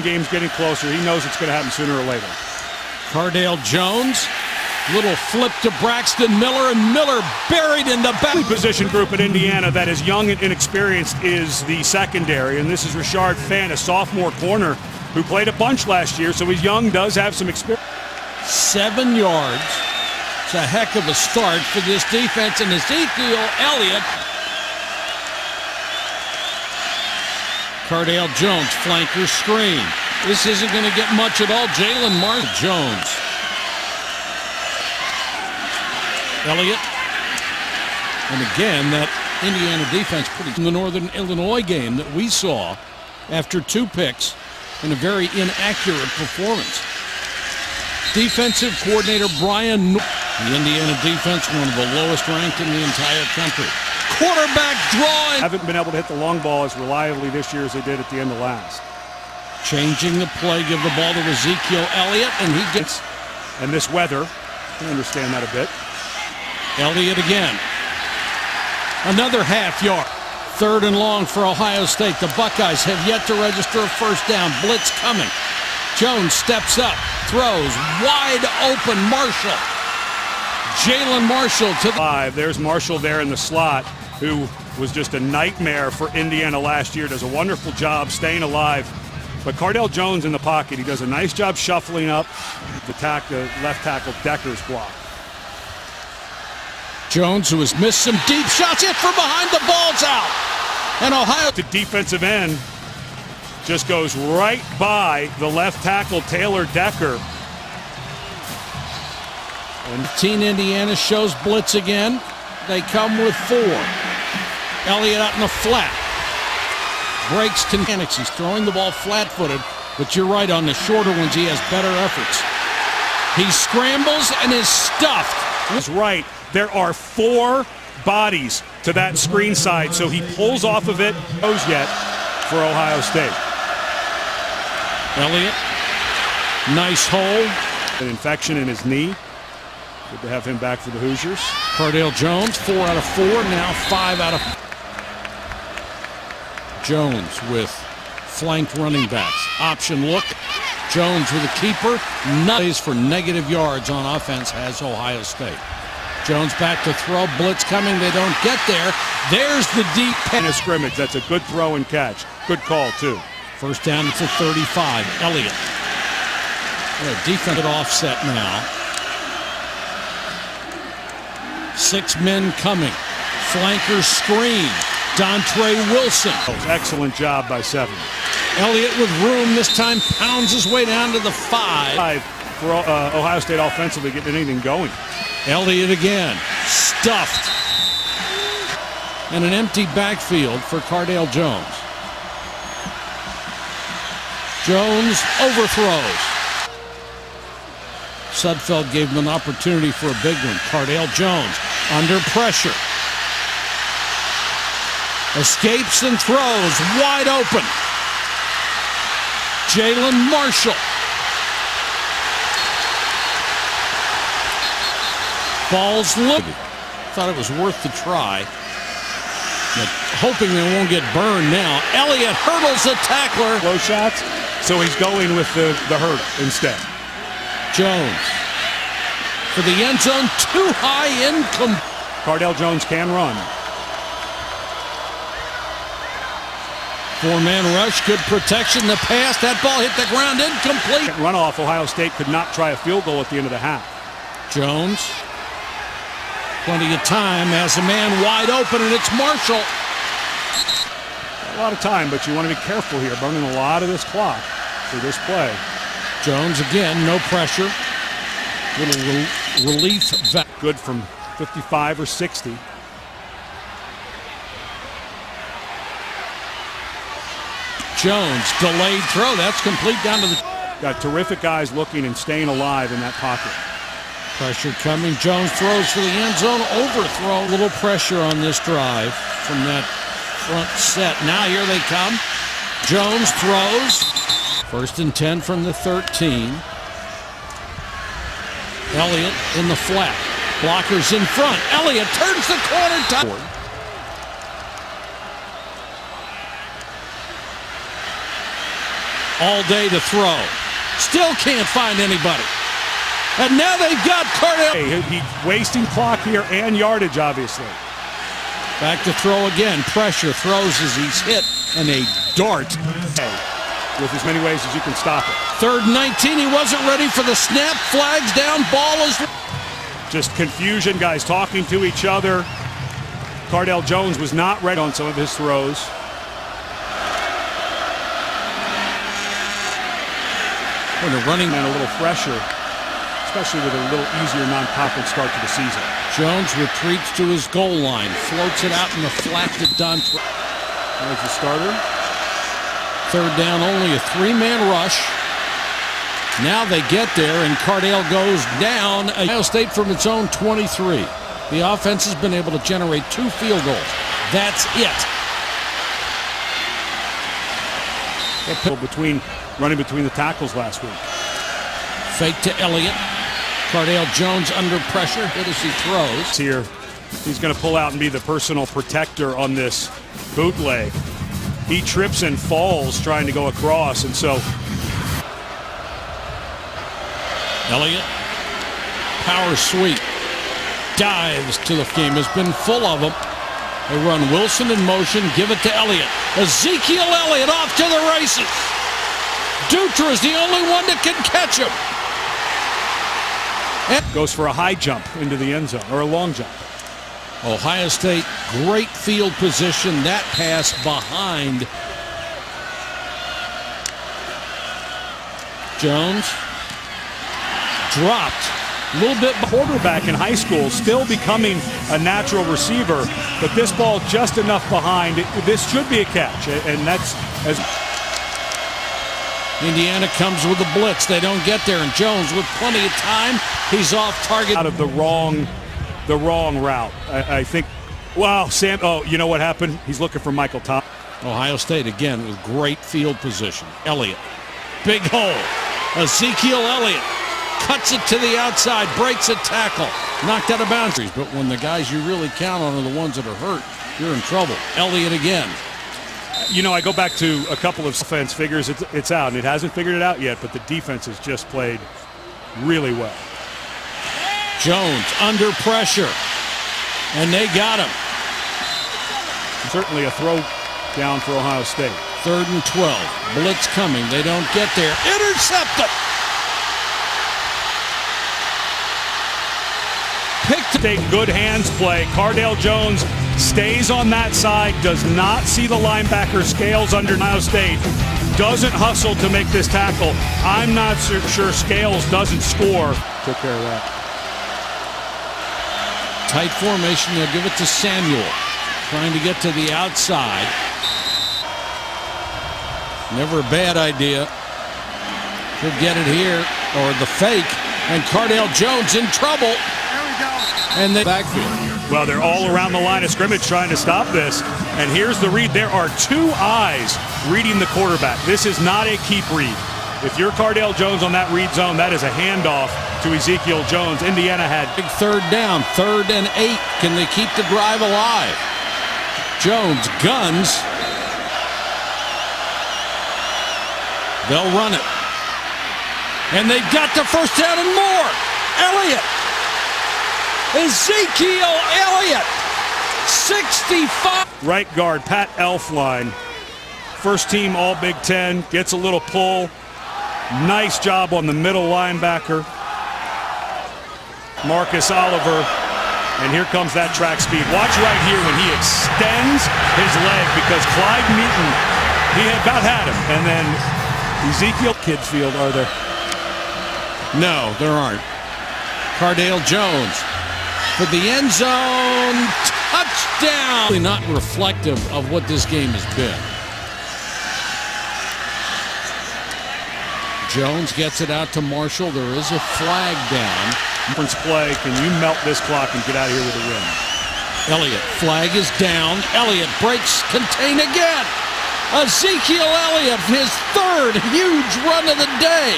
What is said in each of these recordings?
Game's getting closer. He knows it's going to happen sooner or later. Cardale Jones, little flip to Braxton Miller, and Miller buried in the back. Position group at Indiana that is young and inexperienced is the secondary, and this is Rashard Fant, a sophomore corner who played a bunch last year, so he's young, does have some experience. 7 yards. It's a heck of a start for this defense, and Ezekiel Elliott. Cardale Jones, flanker screen. This isn't going to get much at all. Jalen Jones. Elliott. And again, that Indiana defense pretty in the Northern Illinois game that we saw after 2 picks and a very inaccurate performance. Defensive coordinator Brian Norton. The Indiana defense, one of the lowest ranked in the entire country. Quarterback drawing. Haven't been able to hit the long ball as reliably this year as they did at the end of last. Changing the play, give the ball to Ezekiel Elliott, and he gets. And this weather, I understand that a bit. Elliott again. Another half yard. 3rd and long for Ohio State. The Buckeyes have yet to register a first down. Blitz coming. Jones steps up, throws, wide open, Marshall. Jalen Marshall to the 5. There's Marshall there in the slot, who was just a nightmare for Indiana last year. Does a wonderful job staying alive. But Cardale Jones in the pocket, he does a nice job shuffling up the left tackle Decker's block. Jones, who has missed some deep shots, hit from behind, the ball's out. And Ohio. The defensive end just goes right by the left tackle Taylor Decker. And Team Indiana shows blitz again. They come with 4. Elliott out in the flat. Breaks to mechanics. He's throwing the ball flat-footed, but you're right, on the shorter ones he has better efforts. He scrambles and is stuffed. That's right. There are 4 bodies to that screen side, so he pulls off of it. Goes yet for Ohio State. Elliott, nice hold. An infection in his knee. Good to have him back for the Hoosiers. Cardale Jones, 4 out of 4, now 5 out of 4. Jones with flanked running backs. Option look. Jones with a keeper. Plays for negative yards on offense has Ohio State. Jones back to throw. Blitz coming. They don't get there. There's the deep in a scrimmage. That's a good throw and catch. Good call, too. First down, it's a 35. Elliott. What a defensive offset now. 6 men coming. Flanker screen. Dontre Wilson. Excellent job by 7. Elliott with room this time pounds his way down to the 5. For Ohio State offensively getting anything going. Elliott again. Stuffed. And an empty backfield for Cardale Jones. Jones overthrows. Sudfeld gave him an opportunity for a big one. Cardale Jones under pressure. Escapes and throws wide open. Jalen Marshall. Ball's look. Thought it was worth the try. But hoping they won't get burned now. Elliott hurdles the tackler. Low shots, so he's going with the hurdle instead. Jones for the end zone, too high, incomplete. Cardale Jones can run. 4-man rush, good protection. The pass, that ball hit the ground, incomplete. Runoff, Ohio State could not try a field goal at the end of the half. Jones, plenty of time, has a man wide open, and it's Marshall. A lot of time, but you want to be careful here, burning a lot of this clock for this play. Jones again, no pressure. Little relief. Good from 55 or 60. Jones, delayed throw. That's complete down to the... Got terrific guys looking and staying alive in that pocket. Pressure coming. Jones throws for the end zone. Overthrow. A little pressure on this drive from that front set. Now here they come. Jones throws. 1st and 10 from the 13. Elliott in the flat. Blockers in front. Elliott turns the corner. all day to throw. Still can't find anybody. And now they've got Cardale. He's wasting clock here and yardage, obviously. Back to throw again. Pressure, throws as he's hit, and a dart. With as many ways as you can stop it. 3rd and 19, he wasn't ready for the snap. Flags down, ball is... Just confusion, guys talking to each other. Cardale Jones was not ready on some of his throws. When the running man a little fresher, especially with a little easier non-conference start to the season. Jones retreats to his goal line, floats it out in the flat to Don. There's the starter. 3rd down, only a 3-man rush. Now they get there, and Cardale goes down. Ohio State from its own 23. The offense has been able to generate 2 field goals. That's it. Running between the tackles last week. Fake to Elliott. Cardale Jones under pressure. Hit as he throws. Here, he's going to pull out and be the personal protector on this bootleg. He trips and falls trying to go across, and so Elliott, power sweep, dives to the game. Has been full of them. They run Wilson in motion, give it to Elliott. Ezekiel Elliott off to the races. Dutra is the only one that can catch him. And goes for a high jump into the end zone, or a long jump. Ohio State, great field position. That pass behind Jones. Dropped. A little bit. Quarterback in high school, still becoming a natural receiver, but this ball just enough behind. This should be a catch, and that's as. Indiana comes with a blitz. They don't get there, and Jones with plenty of time. He's off target. Out of the wrong route. I think. Wow, Sam. Oh, you know what happened? He's looking for Michael Thomas. Ohio State again with great field position. Elliott, big hole. Ezekiel Elliott cuts it to the outside, breaks a tackle, knocked out of bounds. But when the guys you really count on are the ones that are hurt, you're in trouble. Elliott again. You know, I go back to a couple of offense figures. It's out, and it hasn't figured it out yet, but the defense has just played really well. Jones under pressure, and they got him. Certainly a throw down for Ohio State. 3rd and 12. Blitz coming. They don't get there. Intercepted. Picked a good hands play. Cardale Jones stays on that side, does not see the linebacker Scales under Ohio State, doesn't hustle to make this tackle. I'm not sure Scales doesn't score. Took care of that. Tight formation. They'll give it to Samuel. Trying to get to the outside. Never a bad idea. Could get it here, or the fake, and Cardale Jones in trouble. There we go. And the backfield. Well, they're all around the line of scrimmage trying to stop this. And here's the read. There are 2 eyes reading the quarterback. This is not a keep read. If you're Cardale Jones on that read zone, that is a handoff to Ezekiel Jones. Indiana had big 3rd down, 3rd and 8. Can they keep the drive alive? Jones guns. They'll run it. And they've got the 1st down and more. Elliott. Ezekiel Elliott. 65. right guard Pat Elflein. First team All Big Ten, gets a little pull. Nice job on the middle linebacker, Marcus Oliver. And here comes that track speed. Watch right here when he extends his leg, because Clyde Meaton, he had about had him. And then Ezekiel Kids Field, are there? No, there aren't. Cardale Jones for the end zone. Touchdown. Really not reflective of what this game has been. Jones gets it out to Marshall. There is a flag down. Conference play. Can you melt this clock and get out of here with a win? Elliott. Flag is down. Elliott breaks contain again. Ezekiel Elliott, his third huge run of the day.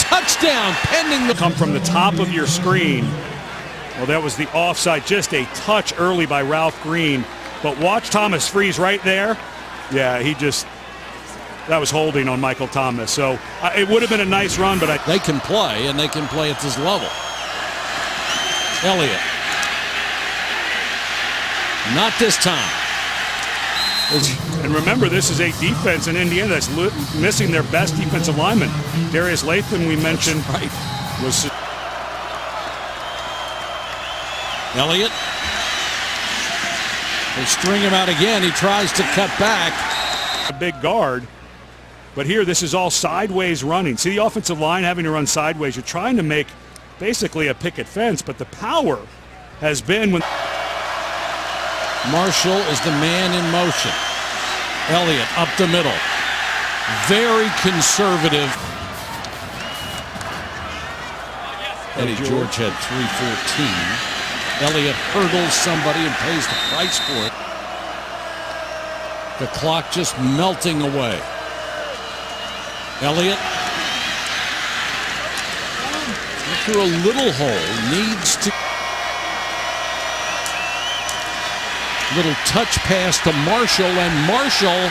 Touchdown pending. Come from the top of your screen. Well, that was the offside. Just a touch early by Ralph Green. But watch Thomas Freeze right there. Yeah, he just that was holding on Michael Thomas. So it would have been a nice run, but they can play, and they can play at this level. Elliott. Not this time. And remember, this is a defense in Indiana that's missing their best defensive lineman. Darius Latham, we mentioned, was... Elliott. They string him out again. He tries to cut back. A big guard. But here, this is all sideways running. See the offensive line having to run sideways. You're trying to make basically a picket fence, but the power has been when... Marshall is the man in motion. Elliott up the middle. Very conservative. Eddie George had 314. Elliott hurdles somebody and pays the price for it. The clock just melting away. Elliott, through a little hole, needs to... Little touch pass to Marshall, and Marshall